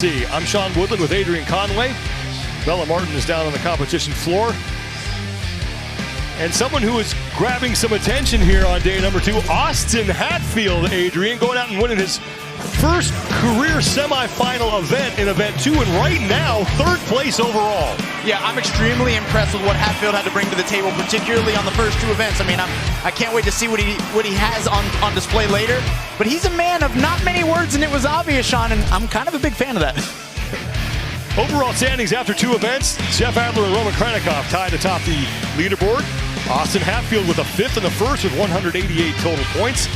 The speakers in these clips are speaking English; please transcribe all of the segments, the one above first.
I'm Sean Woodland with Adrian Conway. Bella Martin is down on the competition floor. And someone who is grabbing some attention here on day number 2, Austin Hatfield, Adrian, going out and winning his first career semifinal event in event 2, and right now, 3rd place overall. Yeah, I'm extremely impressed with what Hatfield had to bring to the table, particularly on the first 2 events. I mean, I can't wait to see what he has on display later. But he's a man of not many words, and it was obvious, Sean, and I'm kind of a big fan of that. Overall standings after 2 events, Jeff Adler and Roman Krennikov tied atop the leaderboard. Austin Hatfield with a 5th in the first with 188 total points.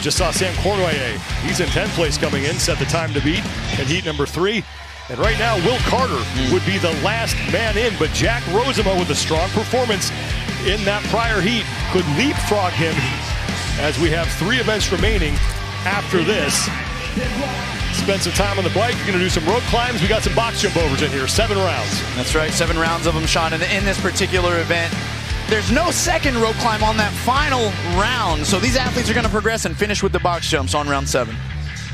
Just saw Sam Cornoyer. He's in 10th place coming in, set the time to beat in heat number 3. And right now, Will Carter would be the last man in, but Jack Rozema with a strong performance in that prior heat could leapfrog him as we have 3 events remaining after this. Spend some time on the bike. You're going to do some road climbs. We got some box jump overs in here. 7 rounds. That's right, 7 rounds of them, Sean. And in this particular event, there's no second rope climb on that final round. So these athletes are going to progress and finish with the box jumps on round 7.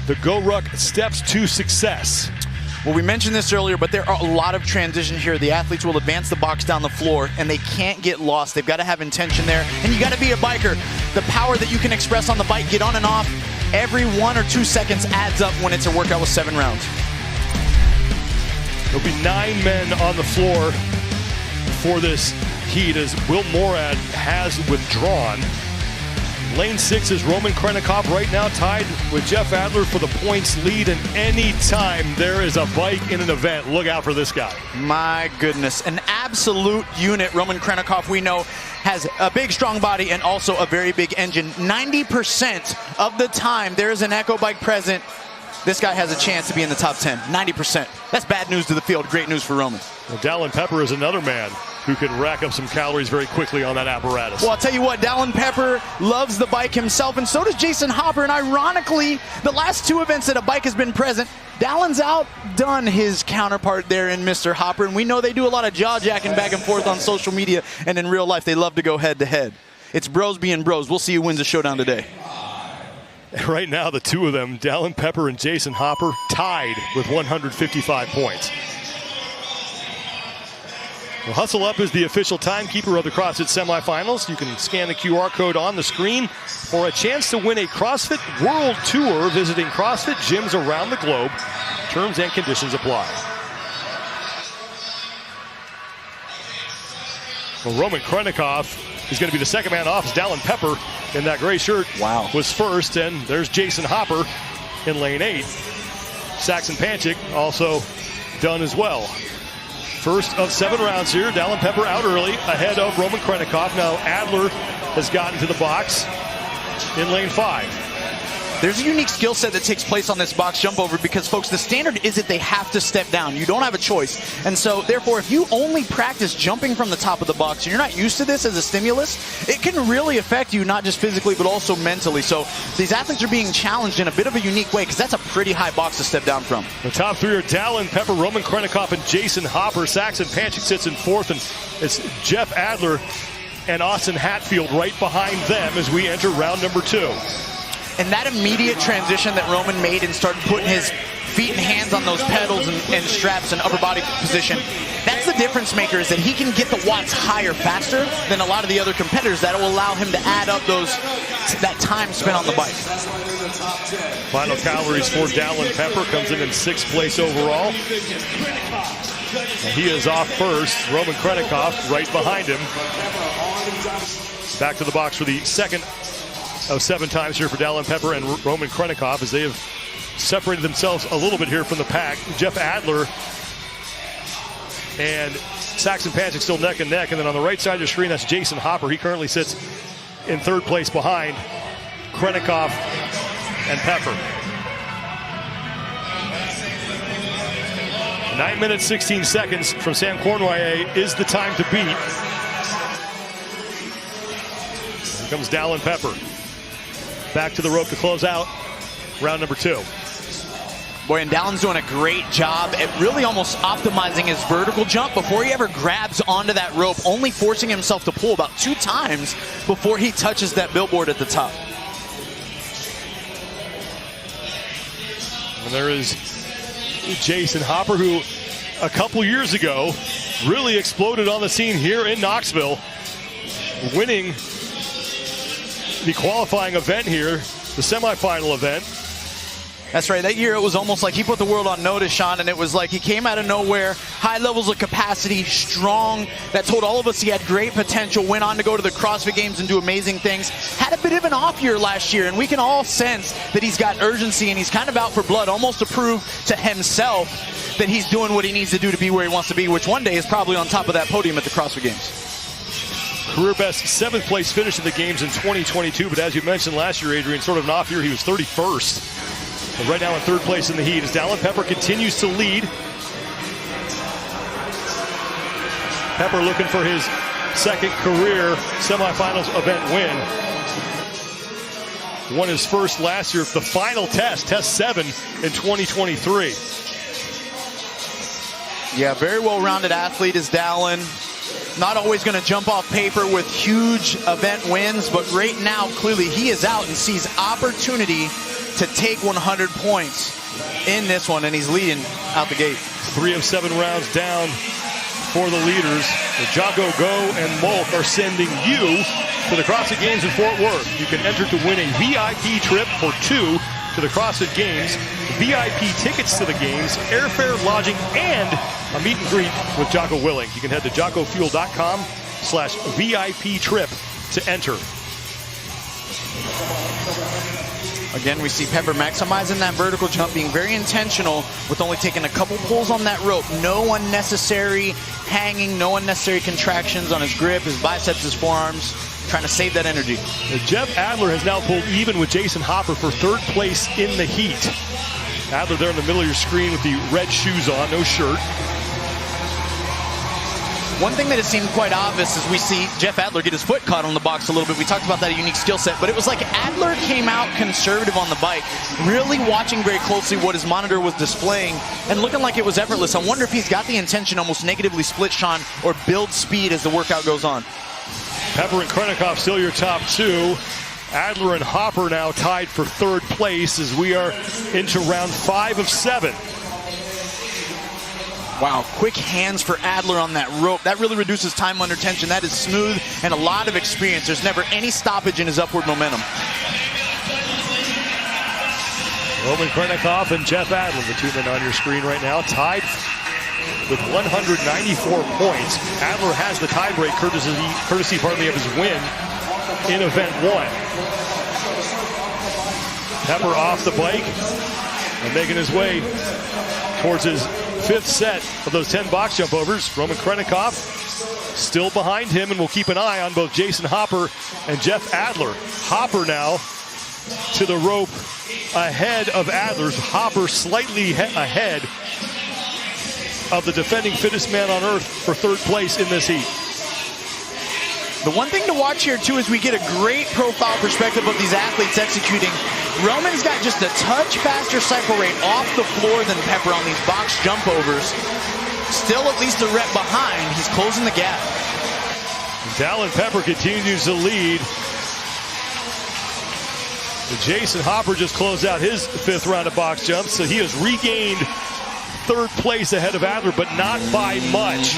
The Go Ruck steps to success. Well, we mentioned this earlier, but there are a lot of transition here. The athletes will advance the box down the floor, and they can't get lost. They've got to have intention there, and you got to be a biker. The power that you can express on the bike, get on and off, every 1 or 2 seconds adds up when it's a workout with 7 rounds. There'll be 9 men on the floor for this heat as Will Morad has withdrawn. Lane 6 is Roman Krennikov right now tied with Jeff Adler for the points lead, and any time there is a bike in an event, look out for this guy. My goodness, an absolute unit. Roman Krennikov, we know, has a big strong body and also a very big engine. 90% of the time there is an echo bike present, this guy has a chance to be in the top 10. 90%. That's bad news to the field, great news for Roman. Well, Dallin Pepper is another man who can rack up some calories very quickly on that apparatus. Well, I'll tell you what, Dallin Pepper loves the bike himself, and so does Jason Hopper. And ironically, the last 2 events that a bike has been present, Dallin's outdone his counterpart there in Mr. Hopper. And we know they do a lot of jaw-jacking back and forth on social media, and in real life, they love to go head-to-head. It's bros being bros. We'll see who wins the showdown today. Right now, the 2 of them, Dallin Pepper and Jason Hopper, tied with 155 points. Well, Hustle Up is the official timekeeper of the CrossFit semifinals. You can scan the QR code on the screen for a chance to win a CrossFit World Tour visiting CrossFit gyms around the globe. Terms and conditions apply. Well, Roman Krennikov is going to be the second man off as Dallin Pepper in that gray shirt was first, and there's Jason Hopper in lane 8. Saxon Panchik also done as well. First of 7 rounds here. Dallin Pepper out early ahead of Roman Krennikov. Now Adler has gotten to the box in lane 5. There's a unique skill set that takes place on this box jump over because, folks, the standard is that they have to step down. You don't have a choice. And so, therefore, if you only practice jumping from the top of the box and you're not used to this as a stimulus, it can really affect you not just physically but also mentally. So these athletes are being challenged in a bit of a unique way because that's a pretty high box to step down from. The top 3 are Dallin Pepper, Roman Krennikov, and Jason Hopper. Saxon Panchik sits in 4th, and it's Jeff Adler and Austin Hatfield right behind them as we enter round number 2. And that immediate transition that Roman made and started putting his feet and hands on those pedals and straps and upper body position, that's the difference maker, is that he can get the watts higher faster than a lot of the other competitors. That will allow him to add up that time spent on the bike. Final calories for Dallin Pepper, comes in 6th place overall. He is off first. Roman Krennikov right behind him. Back to the box for the second of 7 times here for Dallin Pepper and Roman Krennikov as they have separated themselves a little bit here from the pack. Jeff Adler and Saxon Panchik still neck and neck. And then on the right side of the screen, that's Jason Hopper. He currently sits in 3rd place behind Krennikov and Pepper. 9 minutes, 16 seconds from Sam Cornoyer is the time to beat. Here comes Dallin Pepper. Back to the rope to close out round number 2. Boy, and Dallin's doing a great job at really almost optimizing his vertical jump before he ever grabs onto that rope, only forcing himself to pull about 2 times before he touches that billboard at the top. And there is Jason Hopper, who a couple years ago really exploded on the scene here in Knoxville, winning the qualifying event here, the semifinal event. That's right. That year, it was almost like he put the world on notice, Sean, and it was like he came out of nowhere, high levels of capacity, strong, that told all of us he had great potential, went on to go to the CrossFit Games and do amazing things. Had a bit of an off year last year, and we can all sense that he's got urgency, and he's kind of out for blood, almost to prove to himself that he's doing what he needs to do to be where he wants to be, which one day is probably on top of that podium at the CrossFit Games. Career best 7th place finish in the games in 2022, but as you mentioned last year, Adrian, sort of an off year, he was 31st. But right now in 3rd place in the heat as Dallin Pepper continues to lead. Pepper looking for his 2nd career semifinals event win. Won his first last year, the final test 7 in 2023. Yeah, very well-rounded athlete is Dallin. Not always going to jump off paper with huge event wins, but right now, clearly, he is out and sees opportunity to take 100 points in this one, and he's leading out the gate. 3 of 7 rounds down for the leaders. The Jocko Go and Molt are sending you to the CrossFit Games in Fort Worth. You can enter to win a VIP trip for 2 to the CrossFit Games, VIP tickets to the games, airfare, lodging, and a meet and greet with Jocko Willink. You can head to jockofuel.com/VIP trip to enter. Again, we see Pepper maximizing that vertical jump, being very intentional with only taking a couple pulls on that rope. No unnecessary hanging, no unnecessary contractions on his grip, his biceps, his forearms, trying to save that energy. Jeff Adler has now pulled even with Jason Hopper for 3rd place in the heat. Adler there in the middle of your screen with the red shoes on, no shirt. One thing that has seemed quite obvious is we see Jeff Adler get his foot caught on the box a little bit. We talked about that unique skill set, but it was like Adler came out conservative on the bike, really watching very closely what his monitor was displaying and looking like it was effortless. I wonder if he's got the intention almost negatively split, Sean, or build speed as the workout goes on. Pepper and Krennikov still your top 2. Adler and Hopper now tied for 3rd place as we are into round 5 of 7. Wow, quick hands for Adler on that rope. That really reduces time under tension. That is smooth and a lot of experience. There's never any stoppage in his upward momentum. Roman Krennikov and Jeff Adler, the 2 men on your screen right now, tied with 194 points. Adler has the tiebreak courtesy of his win in event 1. Pepper off the bike and making his way towards his 5th set of those 10 box jump overs. Roman Krennikov still behind him, and we'll keep an eye on both Jason Hopper and Jeff Adler. Hopper now to the rope ahead of Adler's. Hopper slightly ahead of the defending fittest man on earth for 3rd place in this heat. The one thing to watch here, too, is we get a great profile perspective of these athletes executing. Roman's got just a touch faster cycle rate off the floor than Pepper on these box jump overs. Still at least a rep behind. He's closing the gap. Dallin Pepper continues to lead. Jason Hopper just closed out his 5th round of box jumps, so he has regained 3rd place ahead of Adler, but not by much.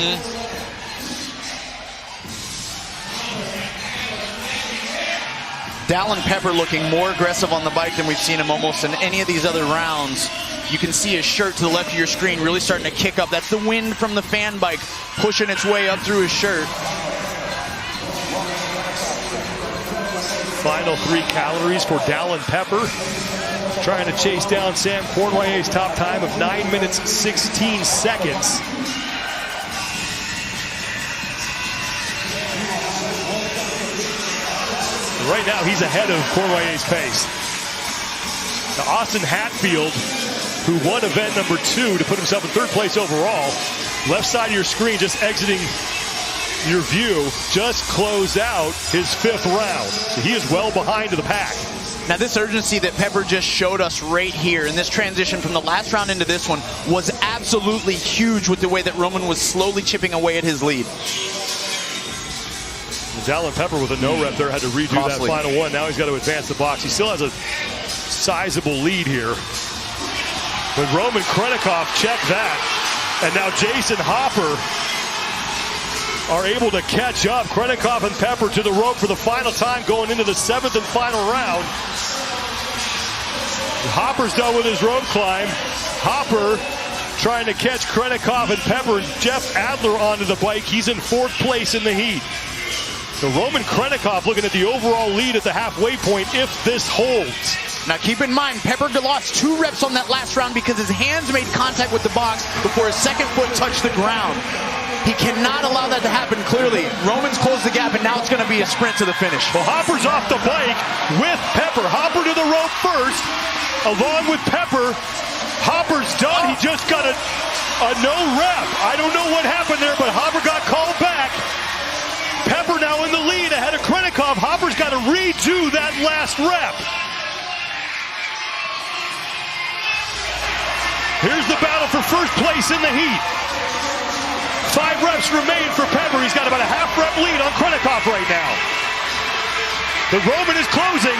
Dallin Pepper looking more aggressive on the bike than we've seen him almost in any of these other rounds. You can see his shirt to the left of your screen really starting to kick up. That's the wind from the fan bike pushing its way up through his shirt. Final 3 calories for Dallin Pepper, trying to chase down Sam Cournoyer's top time of 9 minutes 16 seconds. Right now, he's ahead of Cournoyer's pace. Now, Austin Hatfield, who won event number 2 to put himself in 3rd place overall, left side of your screen, just exiting your view, just closed out his 5th round. So he is well behind the pack. Now, this urgency that Pepper just showed us right here in this transition from the last round into this one was absolutely huge with the way that Roman was slowly chipping away at his lead. Dallin Pepper with a no rep there had to redo that final one. Now he's got to advance the box. He still has a sizable lead here. But Roman Krennikov checked that. And now Jason Hopper are able to catch up. Krennikov and Pepper to the rope for the final time going into the 7th and final round. Hopper's done with his rope climb. Hopper trying to catch Krennikov and Pepper. Jeff Adler onto the bike. He's in 4th place in the heat. So Roman Krennikov looking at the overall lead at the halfway point if this holds. Now keep in mind, Pepper lost 2 reps on that last round because his hands made contact with the box before his second foot touched the ground. He cannot allow that to happen, clearly. Roman's closed the gap, and now it's going to be a sprint to the finish. Well, Hopper's off the bike with Pepper. Hopper to the rope first, along with Pepper. Hopper's done. He just got a no rep. I don't know what happened there, but Hopper got called back. Pepper now in the lead ahead of Krennikov. Hopper's got to redo that last rep. Here's the battle for first place in the heat. 5 reps remain for Pepper. He's got about a half rep lead on Krennikov right now. The Roman is closing.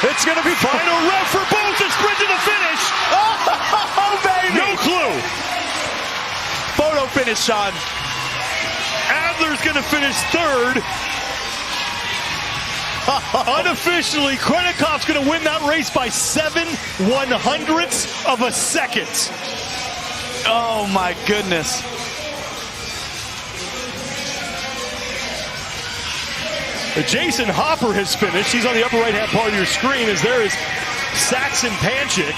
It's going to be final rep for both. The sprint to the finish. Oh, baby. No clue. Photo finish, Sean. Adler's going to finish 3rd. Unofficially, Krennikov's going to win that race by 7/100ths of a second. Oh my goodness. Jason Hopper has finished. He's on the upper right-hand part of your screen as there is Saxon Panchik.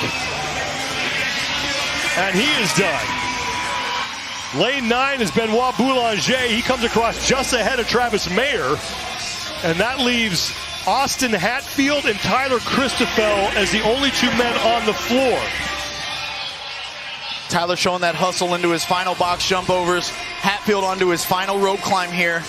And he is done. Lane 9 is Benoit Boulanger. He comes across just ahead of Travis Mayer. And that leaves Austin Hatfield and Tyler Christoffel as the only 2 men on the floor. Tyler showing that hustle into his final box jump overs. Hatfield onto his final rope climb here.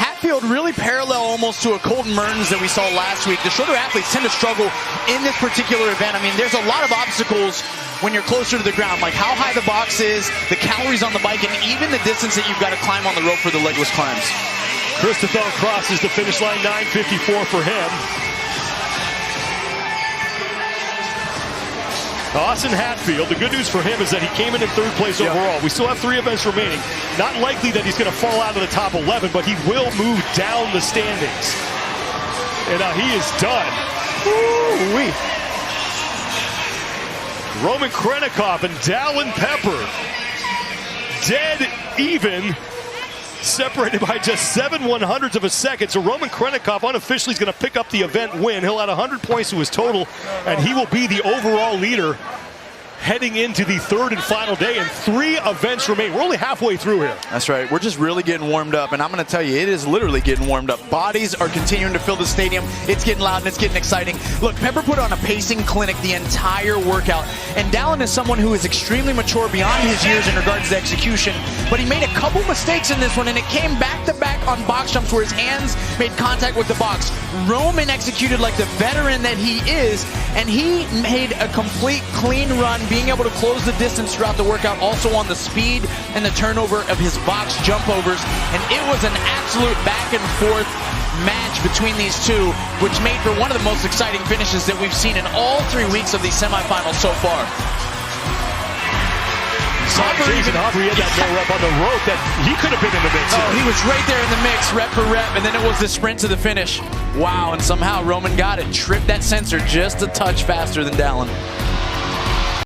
Hatfield really parallel almost to a Colton Mertens that we saw last week. The shorter athletes tend to struggle in this particular event. I mean, there's a lot of obstacles when you're closer to the ground, like how high the box is, the calories on the bike, and even the distance that you've got to climb on the rope for the legless climbs. Christoffel crosses the finish line, 9:54 for him. Austin Hatfield, the good news for him is that he came in 3rd place overall. We still have 3 events remaining. Not likely that he's going to fall out of the top 11, but he will move down the standings. And now he is done. Woo-wee. Roman Krennikov and Dallin Pepper dead even, separated by just 7/100ths of a second. So Roman Krennikov unofficially is going to pick up the event win. He'll add 100 points to his total, and he will be the overall leader heading into the 3rd and final day, and 3 events remain. We're only halfway through here. That's right. We're just really getting warmed up, and I'm going to tell you, it is literally getting warmed up. Bodies are continuing to fill the stadium. It's getting loud and it's getting exciting. Look, Pepper put on a pacing clinic the entire workout, and Dallin is someone who is extremely mature beyond his years in regards to execution, but he made a couple mistakes in this one, and it came back-to-back on box jumps where his hands made contact with the box. Roman executed like the veteran that he is, and he made a complete clean run, being able to close the distance throughout the workout, also on the speed and the turnover of his box jump overs. And it was an absolute back and forth match between these two, which made for one of the most exciting finishes that we've seen in all 3 weeks of these semifinals so far. Jason Hopper, he had that no rep on the rope that he could have been in the mix. Oh, he was right there in the mix, rep for rep, and then it was the sprint to the finish. Wow, and somehow Roman got it. Tripped that sensor just a touch faster than Dallin.